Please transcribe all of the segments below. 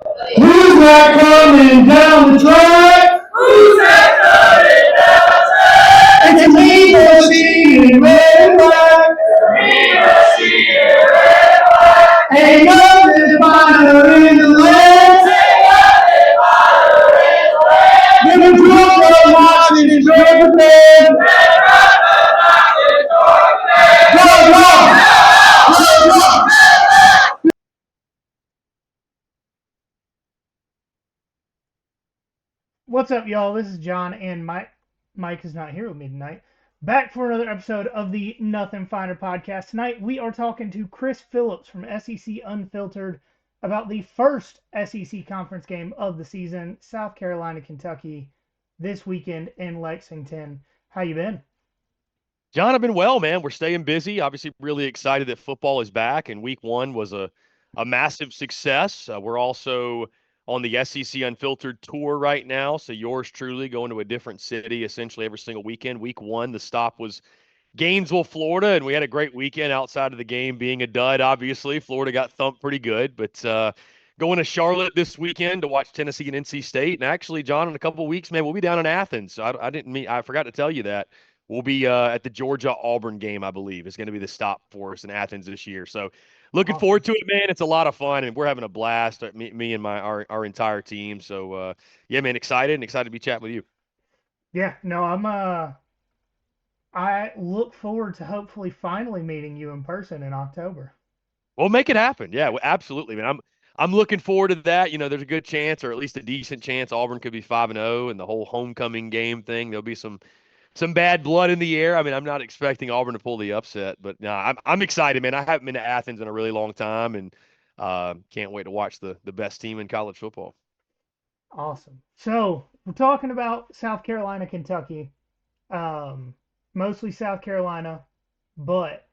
Who's that coming down the track? Who's that coming down the track? It's me, Bushy, in red and black. Me, Bushy, in red and black. Ain't nothing finer in the land. Ain't nothing finer in the land. Than a group of Washington Georgia fans. Than a group of Washington Georgia fans. Go, go! Go, go! What's up, y'all? This is John, and Mike. Mike is not here with me tonight. Back for another episode of the Nothing Finer podcast. Tonight, we are talking to Chris Phillips from SEC Unfiltered about the first SEC conference game of the season, South Carolina, Kentucky, this weekend in Lexington. How you been? John, I've been well, man. We're staying busy. Obviously, really excited that football is back, and week one was a massive success. We're also on the SEC Unfiltered tour right now. So yours truly going to a different city essentially every single weekend. Week one, the stop was Gainesville, Florida, and we had a great weekend outside of the game being a dud, obviously. Florida got thumped pretty good, but going to Charlotte this weekend to watch Tennessee and NC State. And actually, John, in a couple of weeks, man, we'll be down in Athens. So I forgot to tell you that. We'll be at the Georgia-Auburn game, I believe. It's going to be the stop for us in Athens this year. So looking forward to it, man. It's a lot of fun, and we're having a blast, me and our entire team. So, yeah, man, excited to be chatting with you. Yeah, no, I look forward to hopefully finally meeting you in person in October. Well, make it happen. Yeah, well, absolutely, man. I'm looking forward to that. You know, there's a good chance, or at least a decent chance, Auburn could be 5-0, and the whole homecoming game thing. There'll be some bad blood in the air. I mean, I'm not expecting Auburn to pull the upset, but no, I'm excited, man. I haven't been to Athens in a really long time, and can't wait to watch the best team in college football. Awesome. So we're talking about South Carolina, Kentucky, mostly South Carolina, but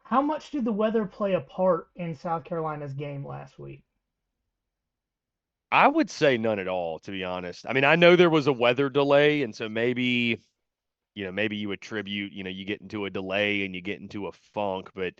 how much did the weather play a part in South Carolina's game last week? I would say none at all, to be honest. I mean, I know there was a weather delay, and so maybe you attribute, you get into a delay and you get into a funk, but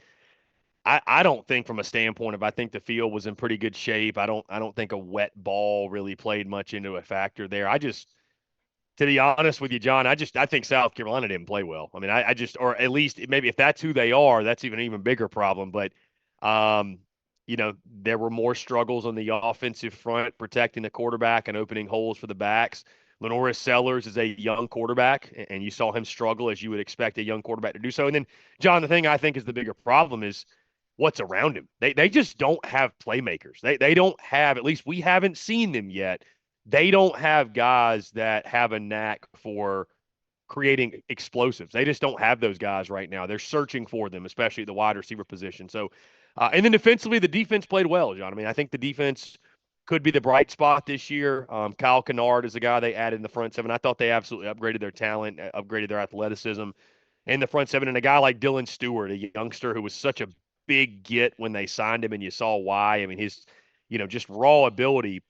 I don't think from a standpoint of I think the field was in pretty good shape. I don't think a wet ball really played much into a factor there. To be honest with you, John, I think South Carolina didn't play well. I mean, I just or at least maybe if that's who they are, that's even bigger problem. But um, there were more struggles on the offensive front protecting the quarterback and opening holes for the backs. Lenoris Sellers is a young quarterback, and you saw him struggle as you would expect a young quarterback to do so. And then, John, the thing I think is the bigger problem is what's around him. They just don't have playmakers. They don't have, at least we haven't seen them yet. They don't have guys that have a knack for creating explosives. They just don't have those guys right now. They're searching for them, especially at the wide receiver position. So, and then defensively, the defense played well, John. I mean, I think the defense could be the bright spot this year. Kyle Kennard is a guy they added in the front seven. I thought they absolutely upgraded their talent, upgraded their athleticism in the front seven. And a guy like Dylan Stewart, a youngster who was such a big get when they signed him, and you saw why. I mean, his, just raw ability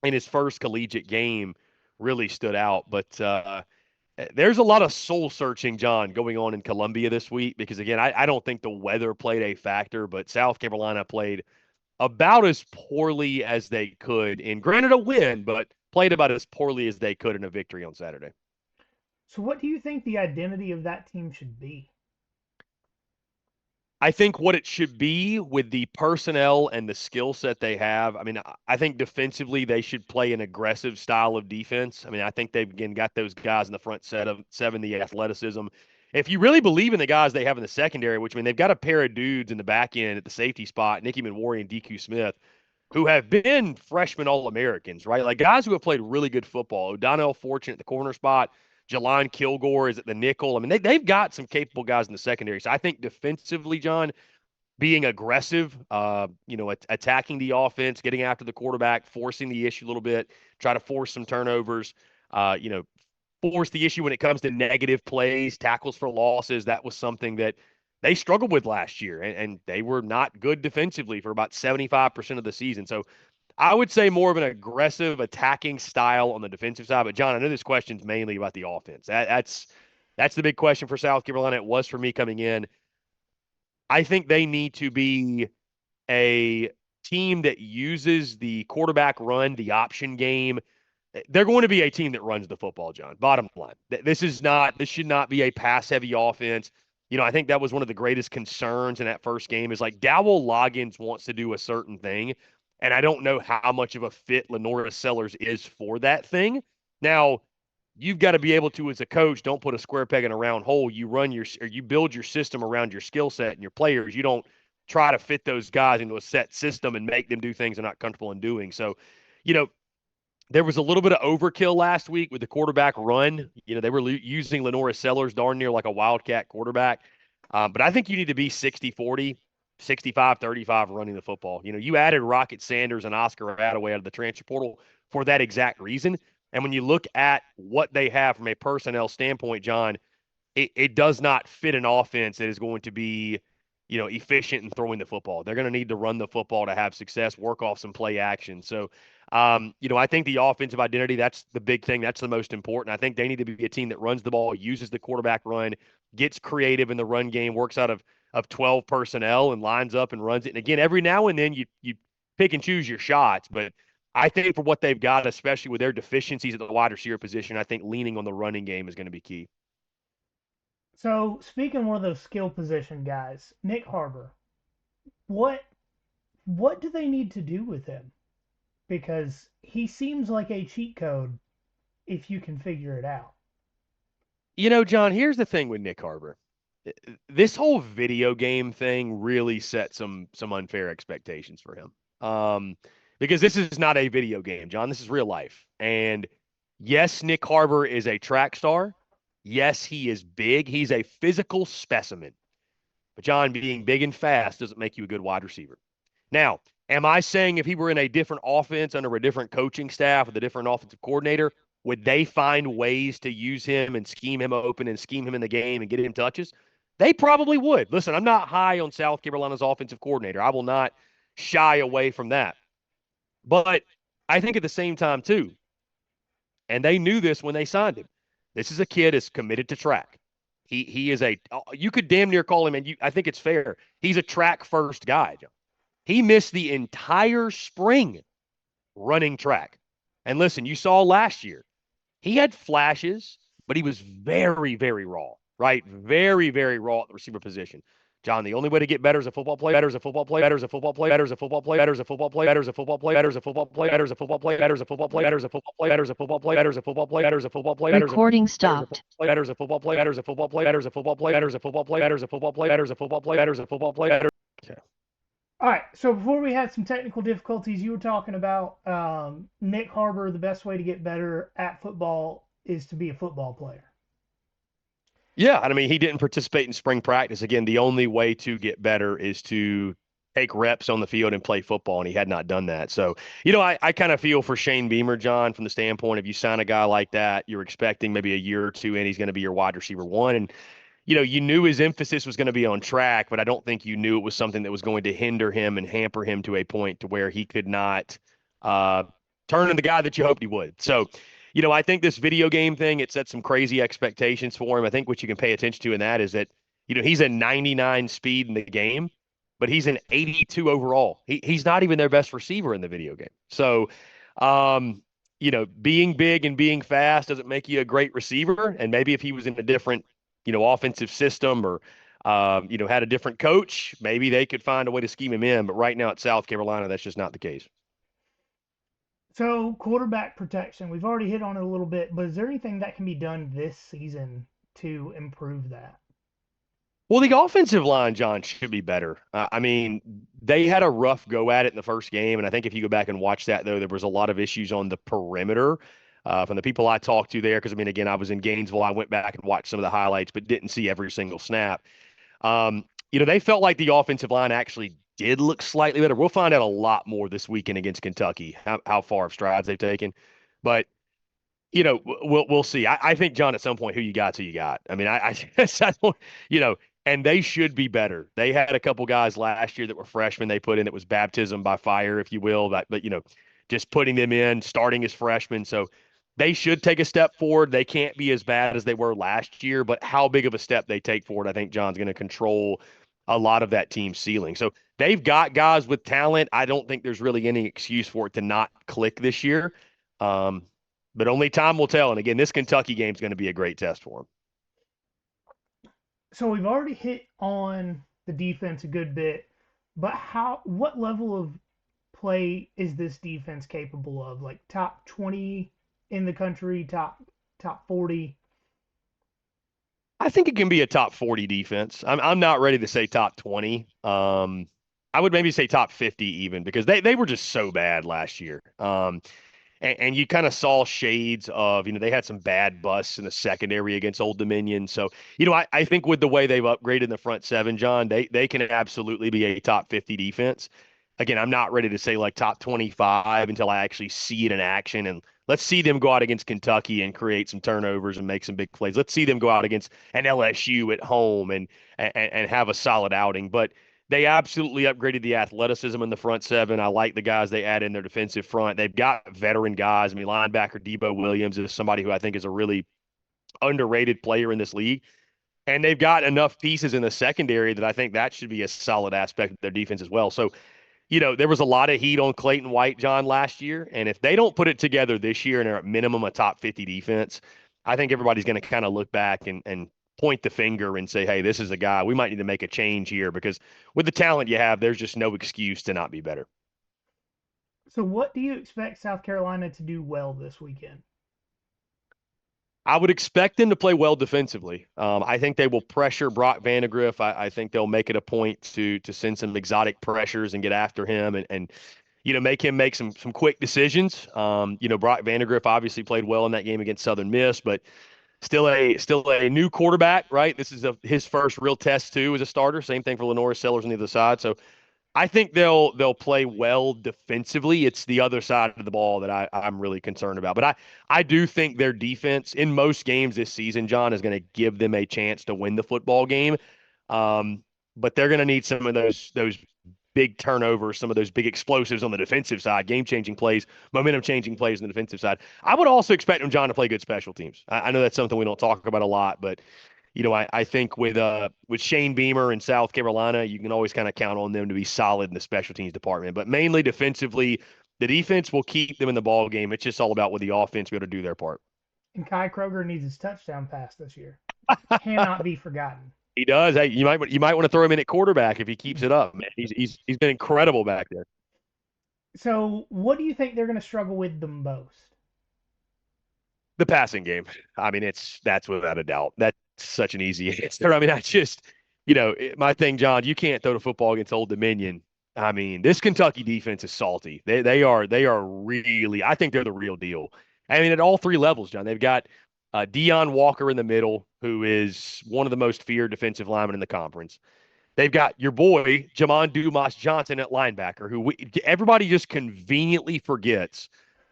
in his first collegiate game really stood out. But there's a lot of soul searching, John, going on in Columbia this week because, again, I don't think the weather played a factor, but South Carolina played about as poorly as they could. And granted, a win, but played about as poorly as they could in a victory on Saturday. So, what do you think the identity of that team should be? I think what it should be with the personnel and the skill set they have. I mean, I think defensively they should play an aggressive style of defense. I mean, I think they've again got those guys in the front set of seven, the athleticism. If you really believe in the guys they have in the secondary, which I mean they've got a pair of dudes in the back end at the safety spot, Nicky Manwari and DQ Smith, who have been freshman All-Americans, right? Like guys who have played really good football. O'Donnell Fortune at the corner spot. Jelon Kilgore is at the nickel. I mean, they've got some capable guys in the secondary. So I think defensively, John, being aggressive, attacking the offense, getting after the quarterback, forcing the issue a little bit, try to force some turnovers, force the issue when it comes to negative plays, tackles for losses. That was something that they struggled with last year, and they were not good defensively for about 75% of the season. So I would say more of an aggressive attacking style on the defensive side. But John, I know this question's mainly about the offense. That's the big question for South Carolina. It was for me coming in. I think they need to be a team that uses the quarterback run, the option game, they're going to be a team that runs the football, John. Bottom line. This should not be a pass heavy offense. I think that was one of the greatest concerns in that first game is like Dowell Loggins wants to do a certain thing. And I don't know how much of a fit Lenora Sellers is for that thing. Now, you've got to be able to, as a coach, don't put a square peg in a round hole. You build your system around your skill set and your players. You don't try to fit those guys into a set system and make them do things they're not comfortable in doing. So, there was a little bit of overkill last week with the quarterback run. They were using Lenora Sellers darn near like a wildcat quarterback. But I think you need to be 60-40, 65-35 running the football. You added Rocket Sanders and Oscar Radaway out of the transfer portal for that exact reason. And when you look at what they have from a personnel standpoint, John, it does not fit an offense that is going to be, efficient in throwing the football. They're going to need to run the football to have success, work off some play action. So, I think the offensive identity, that's the big thing. That's the most important. I think they need to be a team that runs the ball, uses the quarterback run, gets creative in the run game, works out of 12 personnel and lines up and runs it. And again, every now and then you pick and choose your shots, but I think for what they've got, especially with their deficiencies at the wide receiver position, I think leaning on the running game is going to be key. So, speaking of one of those skill position guys, Nick Harbor, what do they need to do with him? Because he seems like a cheat code if you can figure it out. John, here's the thing with Nick Harbor. This whole video game thing really set some unfair expectations for him. Because this is not a video game, John. This is real life. And yes, Nick Harbor is a track star. Yes, he is big. He's a physical specimen. But, John, being big and fast doesn't make you a good wide receiver. Now, am I saying if he were in a different offense under a different coaching staff with a different offensive coordinator, would they find ways to use him and scheme him open and scheme him in the game and get him touches? They probably would. Listen, I'm not high on South Carolina's offensive coordinator. I will not shy away from that. But I think at the same time, too, and they knew this when they signed him, this is a kid that's committed to track. He is you could damn near call him, and I think it's fair, he's a track first guy. He missed the entire spring running track. And listen, you saw last year, he had flashes, but he was very, very raw, right? Very, very raw at the receiver position. John, the only way to get better as a football player, better as a football player, better as a football player, better as a football player, better as a football player, better as a football player, better as a football player, better as a football player, better as a football player, better as a football player, better as a football player, better as a football player, better as a football player, Recording stopped. better as a football player, better as a football player, better as a football player, better as a football player, better as a football player, better as a football player, better as a football player, better. Okay. All right, so before we had some technical difficulties, you were talking about Nick Harbor, the best way to get better at football is to be a football player. Yeah, I mean, he didn't participate in spring practice. Again, the only way to get better is to take reps on the field and play football, and he had not done that. So, I kind of feel for Shane Beamer, John, from the standpoint of you sign a guy like that, you're expecting maybe a year or two in, he's going to be your wide receiver one. And, you knew his emphasis was going to be on track, but I don't think you knew it was something that was going to hinder him and hamper him to a point to where he could not turn into the guy that you hoped he would. So, I think this video game thing, it sets some crazy expectations for him. I think what you can pay attention to in that is that, he's a 99 speed in the game, but he's an 82 overall. He's not even their best receiver in the video game. So, being big and being fast doesn't make you a great receiver. And maybe if he was in a different, offensive system or, had a different coach, maybe they could find a way to scheme him in. But right now at South Carolina, that's just not the case. So, quarterback protection, we've already hit on it a little bit, but is there anything that can be done this season to improve that? Well, the offensive line, John, should be better. I mean, they had a rough go at it in the first game, and I think if you go back and watch that, though, there was a lot of issues on the perimeter from the people I talked to there, because, I mean, again, I was in Gainesville. I went back and watched some of the highlights, but didn't see every single snap. They felt like the offensive line actually did look slightly better. We'll find out a lot more this weekend against Kentucky, how far of strides they've taken. But, we'll see. I think, John, at some point, who you got, I mean, I don't, and they should be better. They had a couple guys last year that were freshmen they put in that was baptism by fire, if you will, but just putting them in, starting as freshmen. So they should take a step forward. They can't be as bad as they were last year, but how big of a step they take forward, I think John's going to control a lot of that team's ceiling. So they've got guys with talent. I don't think there's really any excuse for it to not click this year. Um, but only time will tell. And again, this Kentucky game is going to be a great test for them. So we've already hit on the defense a good bit, but what level of play is this defense capable of? Like top 20 in the country, top 40? I think it can be a top 40 defense. I'm not ready to say top 20. I would maybe say top 50 even because they were just so bad last year. And you kind of saw shades of, they had some bad busts in the secondary against Old Dominion. So, I think with the way they've upgraded in the front seven, John, they can absolutely be a top 50 defense. Again, I'm not ready to say like top 25 until I actually see it in action. And let's see them go out against Kentucky and create some turnovers and make some big plays. Let's see them go out against an LSU at home and have a solid outing. But they absolutely upgraded the athleticism in the front seven. I like the guys they add in their defensive front. They've got veteran guys. I mean, linebacker Debo Williams is somebody who I think is a really underrated player in this league. And they've got enough pieces in the secondary that I think that should be a solid aspect of their defense as well. So, there was a lot of heat on Clayton White, John, last year. And if they don't put it together this year and are at minimum a top 50 defense, I think everybody's going to kind of look back and point the finger and say, hey, this is a guy. We might need to make a change here because with the talent you have, there's just no excuse to not be better. So what do you expect South Carolina to do well this weekend? I would expect them to play well defensively. I think they will pressure Brock Vandagriff. I think they'll make it a point to send some exotic pressures and get after him and make him make some quick decisions. Brock Vandagriff obviously played well in that game against Southern Miss, but still a new quarterback, right? This is his first real test too as a starter. Same thing for Lenore Sellers on the other side. So I think they'll play well defensively. It's the other side of the ball that I'm really concerned about. But I do think their defense in most games this season, John, is going to give them a chance to win the football game. But they're going to need some of those big turnovers, some of those big explosives on the defensive side, game-changing plays, momentum-changing plays on the defensive side. I would also expect them, John, to play good special teams. I know that's something we don't talk about a lot, but I think with Shane Beamer in South Carolina, you can always kind of count on them to be solid in the special teams department. But mainly defensively, the defense will keep them in the ball game. It's just all about with the offense be able to do their part. And Kai Kroger needs his touchdown pass this year. Cannot be forgotten. He does. Hey, you might want to throw him in at quarterback if he keeps it up. Man, he's been incredible back there. So, what do you think they're going to struggle with the most? The passing game. I mean, that's without a doubt. That's such an easy answer. I mean, I just, my thing, John, you can't throw the football against Old Dominion. I mean, this Kentucky defense is salty. They are really, I think they're the real deal. I mean, at all three levels, John, they've got Deion Walker in the middle, who is one of the most feared defensive linemen in the conference. They've got your boy, Jamon Dumas Johnson at linebacker, who everybody just conveniently forgets.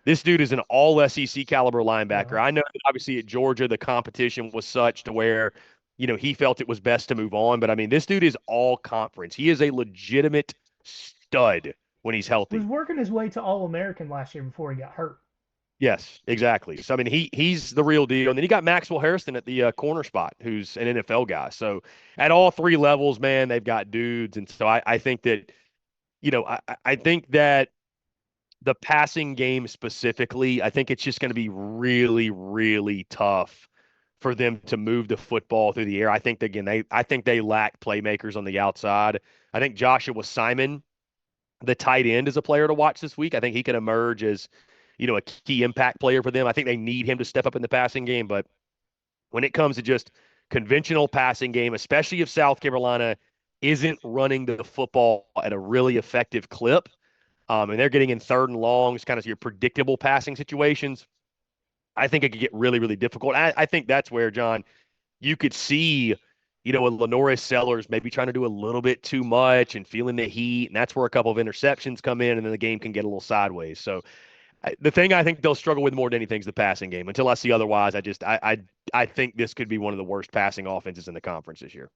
This dude is an all SEC caliber linebacker. I know that obviously at Georgia, the competition was such to where, he felt it was best to move on. But I mean, this dude is all conference. He is a legitimate stud when he's healthy. He was working his way to All-American last year before he got hurt. Yes, exactly. So, I mean, he's the real deal. And then you got Maxwell Harrison at the corner spot, who's an NFL guy. So at all three levels, man, they've got dudes. And so I think that, I think that the passing game specifically, I think it's just going to be really, really tough for them to move the football through the air. I think, again, I think they lack playmakers on the outside. I think Joshua Simon, the tight end, is a player to watch this week. I think he can emerge as a key impact player for them. I think they need him to step up in the passing game. But when it comes to just conventional passing game, especially if South Carolina isn't running the football at a really effective clip, and they're getting in third and longs, kind of your predictable passing situations, I think it could get really, really difficult. I think that's where, John, you could see, a Lenore Sellers maybe trying to do a little bit too much and feeling the heat, and that's where a couple of interceptions come in, and then the game can get a little sideways. So the thing I think they'll struggle with more than anything is the passing game. Until I see otherwise, I think this could be one of the worst passing offenses in the conference this year.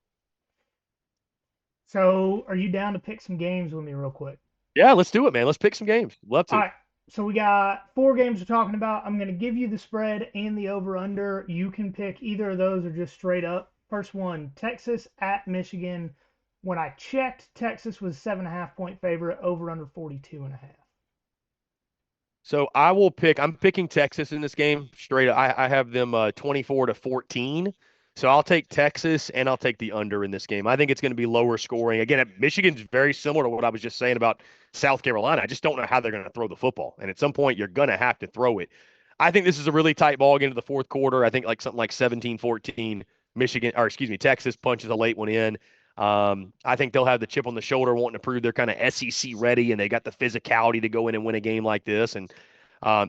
So, are you down to pick some games with me real quick? Yeah, let's do it, man. Let's pick some games. Love to. All right. So we got 4 games we're talking about. I'm going to give you the spread and the over-under. You can pick either of those or just straight up. First one, Texas at Michigan. When I checked, Texas was 7.5 point favorite, over under 42.5. So I'm picking Texas in this game straight up. I have them 24-14. So I'll take Texas and I'll take the under in this game. I think it's going to be lower scoring. Again, Michigan's very similar to what I was just saying about South Carolina. I just don't know how they're going to throw the football. And at some point, you're going to have to throw it. I think this is a really tight ball into the fourth quarter. I think like something like 17-14, Texas punches a late one in. I think they'll have the chip on the shoulder, wanting to prove they're kind of SEC ready, and they got the physicality to go in and win a game like this. And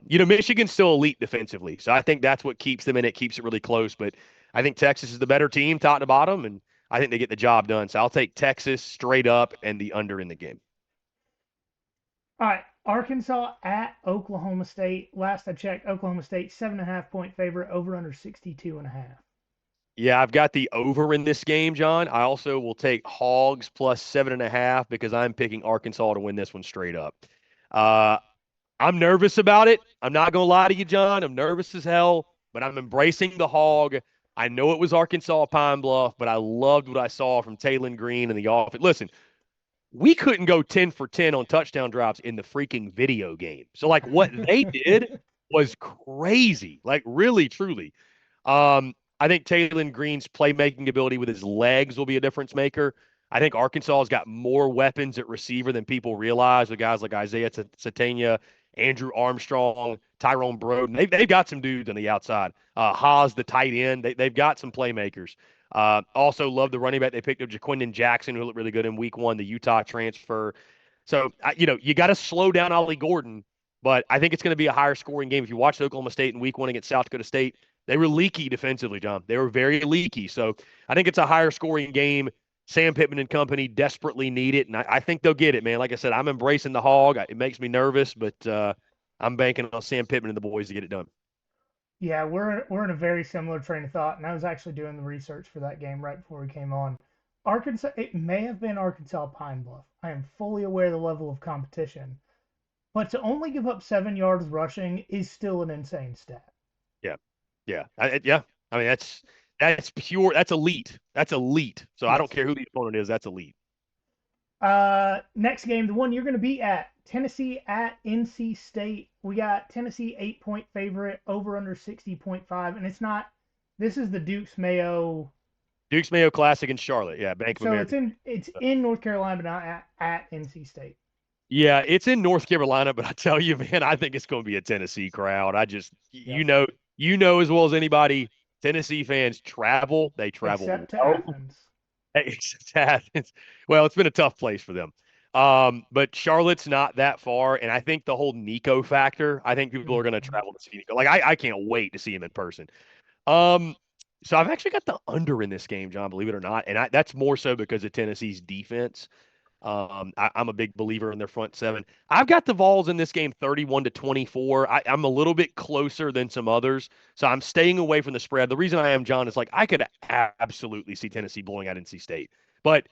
Michigan's still elite defensively, so I think that's what keeps them in it, keeps it really close. But I think Texas is the better team, top to bottom, and I think they get the job done. So I'll take Texas straight up and the under in the game. All right, Arkansas at Oklahoma State. Last I checked, Oklahoma State 7.5 point favorite, over under 62.5. Yeah, I've got the over in this game, John. I also will take Hogs plus 7.5 because I'm picking Arkansas to win this one straight up. Uh, I'm nervous about it. I'm not going to lie to you, John. I'm nervous as hell, but I'm embracing the Hog. I know it was Arkansas Pine Bluff, but I loved what I saw from Taylon Green and the offense. Listen, we couldn't go 10 for 10 on touchdown drops in the freaking video game. So, like, what they did was crazy. Like, really, truly. I think Taylon Green's playmaking ability with his legs will be a difference maker. I think Arkansas's got more weapons at receiver than people realize with guys like Isaiah Satania, Andrew Armstrong, Tyrone Broden. They've got some dudes on the outside. Haas, the tight end. They've got some playmakers. Also, love the running back. They picked up Jaquindon Jackson, who looked really good in week one, the Utah transfer. So, you got to slow down Ollie Gordon, but I think it's going to be a higher scoring game. If you watch Oklahoma State in week one against South Dakota State, they were leaky defensively, John. They were very leaky. So I think it's a higher scoring game. Sam Pittman and company desperately need it, and I think they'll get it, man. Like I said, I'm embracing the Hog. It makes me nervous, but I'm banking on Sam Pittman and the boys to get it done. Yeah, we're in a very similar train of thought, and I was actually doing the research for that game right before we came on. Arkansas, it may have been Arkansas Pine Bluff. I am fully aware of the level of competition, but to only give up 7 yards rushing is still an insane stat. Yeah, yeah. I mean, that's pure. That's elite. That's elite. So I don't Yes. care who the opponent is. That's elite. Next game, the one you're going to be at, Tennessee at NC State. We got Tennessee 8 point favorite, over under 60.5, and it's not. This is the Duke's Mayo. Duke's Mayo Classic in Charlotte. Yeah, Bank of So America. it's in North Carolina, but not at NC State. Yeah, it's in North Carolina, but I tell you, man, I think it's going to be a Tennessee crowd. I just, Yep. you know as well as anybody, Tennessee fans travel. They travel Except to well. Athens. Except Athens. Well, it's been a tough place for them. But Charlotte's not that far, and I think the whole Nico factor. I think people are going to Mhm. travel to see Nico. Like I can't wait to see him in person. Um, so I've actually got the under in this game, John. Believe it or not, and that's more so because of Tennessee's defense. I'm a big believer in their front seven. I've got the Vols in this game 31-24. I'm a little bit closer than some others, so I'm staying away from the spread. The reason I am, John, is like I could absolutely see Tennessee blowing out NC State, but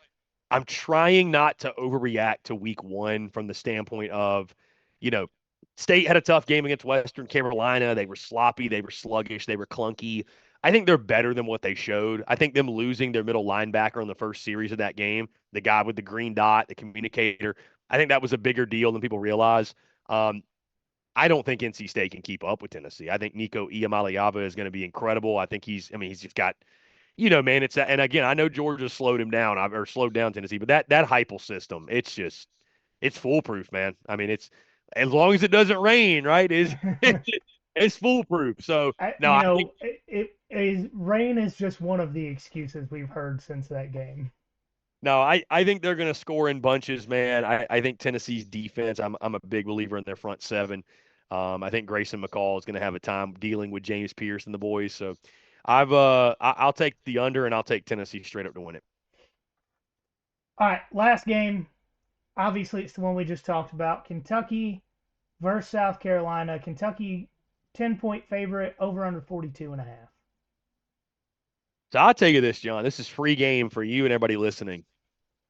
I'm trying not to overreact to week one from the standpoint of, you know, State had a tough game against Western Carolina. They were sloppy, they were sluggish, they were clunky. I think they're better than what they showed. I think them losing their middle linebacker in the first series of that game, the guy with the green dot, the communicator, I think that was a bigger deal than people realize. Um, I don't think NC State can keep up with Tennessee. I think Nico Iamaleava is going to be incredible. I mean, he's just got, man, it's that. And again, I know Georgia slowed him down or slowed down Tennessee, but that Heupel system, it's foolproof, man. I mean, it's as long as it doesn't rain, right? Is it's foolproof. So no, I think It is rain is just one of the excuses we've heard since that game. no, I think they're going to score in bunches, man. I think Tennessee's defense. I'm a big believer in their front seven. I think Grayson McCall is going to have a time dealing with James Pierce and the boys. So I'll take the under and I'll take Tennessee straight up to win it. All right, last game. Obviously, it's the one we just talked about. Kentucky versus South Carolina. Kentucky 10 point favorite, over under 42.5. So I'll tell you this, John. This is free game for you and everybody listening.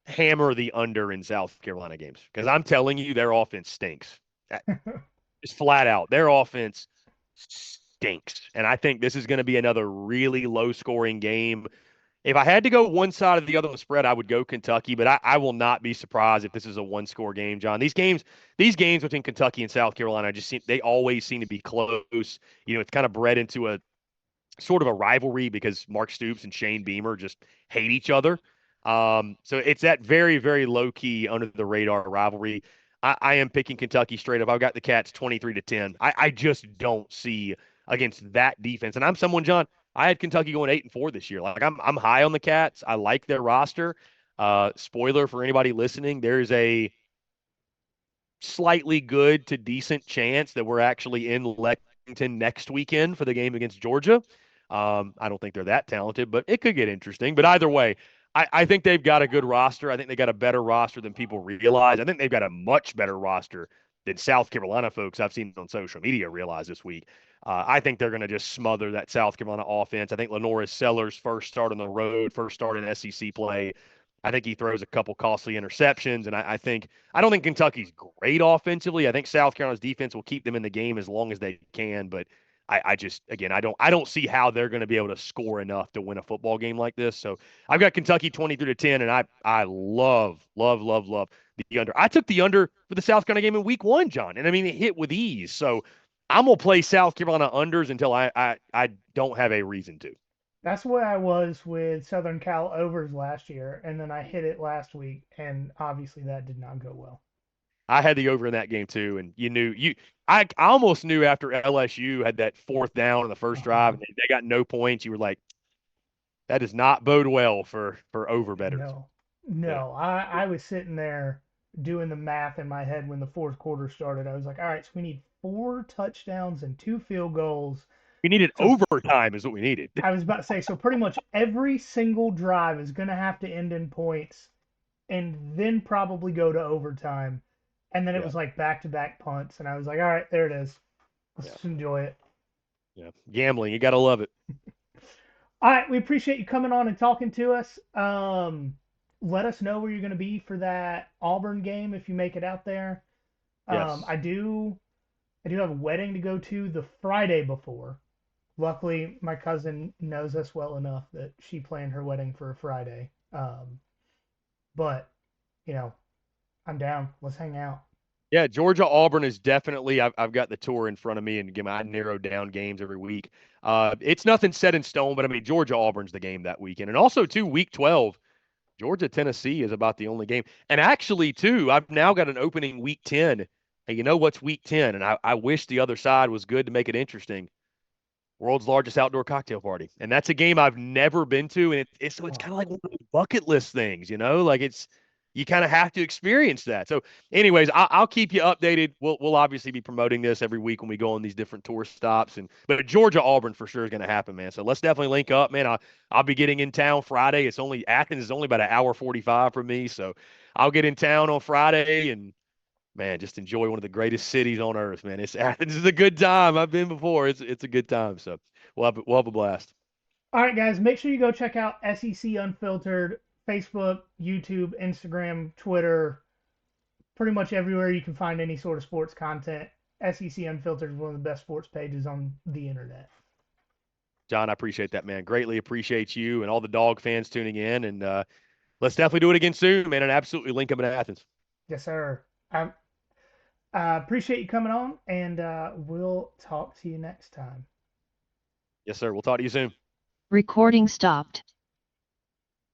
Hammer the under in South Carolina games because I'm telling you, their offense stinks. Just flat out, their offense stinks, and I think this is going to be another really low-scoring game. If I had to go one side or the other on the spread, I would go Kentucky, but I will not be surprised if this is a one-score game, John. These games between Kentucky and South Carolina, they always seem to be close. It's kind of bred into a sort of a rivalry because Mark Stoops and Shane Beamer just hate each other. So it's that very, very low key under the radar rivalry. I am picking Kentucky straight up. I've got the Cats 23-10. I just don't see against that defense. And I'm someone, John, I had Kentucky going 8-4 this year. Like I'm high on the Cats. I like their roster. Spoiler for anybody listening, there's a slightly good to decent chance that we're actually in Lexington next weekend for the game against Georgia. I don't think they're that talented, but it could get interesting. But either way, I think they've got a good roster. I think they got a better roster than people realize. I think they've got a much better roster than South Carolina folks I've seen on social media realize this week. I think they're going to just smother that South Carolina offense. I think Lenora Sellers' first start on the road, first start in SEC play. I think he throws a couple costly interceptions, and I don't think Kentucky's great offensively. I think South Carolina's defense will keep them in the game as long as they can, but I just again I don't see how they're going to be able to score enough to win a football game like this. So I've got Kentucky 23-10, and I love the under. I took the under for the South Carolina game in week 1, John, and I mean it hit with ease. So I'm gonna play South Carolina unders until I don't have a reason to. That's what I was with Southern Cal overs last year, and then I hit it last week, and obviously that did not go well. I had the over in that game too, and I almost knew after LSU had that fourth down in the first drive and they got no points. You were like, that does not bode well for over bettors. No. I was sitting there doing the math in my head when the fourth quarter started. I was like, all right, so we need 4 touchdowns and 2 field goals. We needed overtime is what we needed. I was about to say, so pretty much every single drive is going to have to end in points and then probably go to overtime. And then it was like back-to-back punts, and I was like, all right, there it is. Let's enjoy it. Yeah, gambling, you got to love it. All right, we appreciate you coming on and talking to us. Let us know where you're going to be for that Auburn game if you make it out there. Yes. I do have a wedding to go to the Friday before. Luckily, my cousin knows us well enough that she planned her wedding for a Friday. But, I'm down. Let's hang out. Yeah, Georgia Auburn is definitely. I've got the tour in front of me, and again, I narrow down games every week. It's nothing set in stone, but I mean Georgia Auburn's the game that weekend, and also too week 12, Georgia Tennessee is about the only game. And actually too, I've now got an opening week 10. And you know what's week 10? And I wish the other side was good to make it interesting. World's largest outdoor cocktail party, and that's a game I've never been to, and it's kind of like one of those bucket list things, like you kind of have to experience that. So, anyways, I'll keep you updated. We'll obviously be promoting this every week when we go on these different tour stops, but Georgia Auburn for sure is going to happen, man. So let's definitely link up, man. I'll be getting in town Friday. Athens is only about an hour 45 from me, so I'll get in town on Friday and. Man, just enjoy one of the greatest cities on earth, man. Athens is a good time. I've been before. It's a good time. So we'll have a blast. All right, guys, make sure you go check out SEC Unfiltered, Facebook, YouTube, Instagram, Twitter, pretty much everywhere you can find any sort of sports content. SEC Unfiltered is one of the best sports pages on the internet. John, I appreciate that, man. Greatly appreciate you and all the dog fans tuning in. And let's definitely do it again soon, man, and absolutely link them in Athens. Yes, sir. I appreciate you coming on, and we'll talk to you next time. Yes, sir. We'll talk to you soon. Recording stopped.